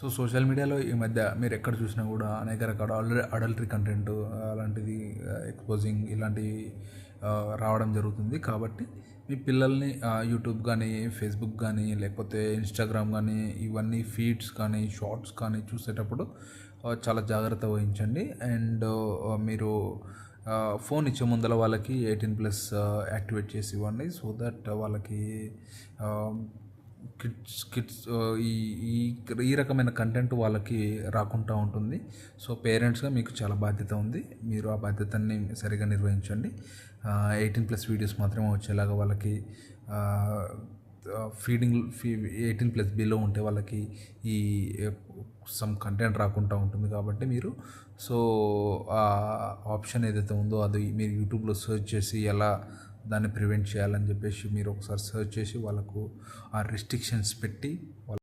So social మీడియాలో ఈ మధ్య మీరు ఎక్కడ చూసినా కూడా అనేక రకాల అడల్టరీ కంటెంట్ అలాంటిది ఎక్స్పోజింగ్ ఇలాంటివి రావడం జరుగుతుంది. కాబట్టి మీ పిల్లల్ని యూట్యూబ్ కానీ ఫేస్బుక్ కానీ లేకపోతే ఇన్స్టాగ్రామ్ కానీ ఇవన్నీ ఫీడ్స్ కానీ షార్ట్స్ కానీ చూసేటప్పుడు చాలా జాగ్రత్త వహించండి. అండ్ మీరు ఫోన్ ఇచ్చే ముందర వాళ్ళకి 18+ యాక్టివేట్ చేసి ఇవ్వండి. సో దట్ వాళ్ళకి కిడ్స్ ఈ ఈ ఈ రకమైన కంటెంట్ వాళ్ళకి రాకుండా ఉంటుంది. సో పేరెంట్స్గా మీకు చాలా బాధ్యత ఉంది. మీరు ఆ బాధ్యతని సరిగా నిర్వహించండి. 18+ వీడియోస్ మాత్రమే వచ్చేలాగా వాళ్ళకి ఫీడింగ్ 18+ బిలో ఉంటే వాళ్ళకి ఈ సమ్ కంటెంట్ రాకుండా ఉంటుంది. కాబట్టి మీరు సో ఆ ఆప్షన్ ఏదైతే ఉందో అది మీరు యూట్యూబ్లో సెర్చ్ చేసి ఎలా దాన్ని ప్రివెంట్ చేయాలని చెప్పేసి మీరు ఒకసారి సెర్చ్ చేసి వాళ్ళకు ఆ రిస్ట్రిక్షన్స్ పెట్టి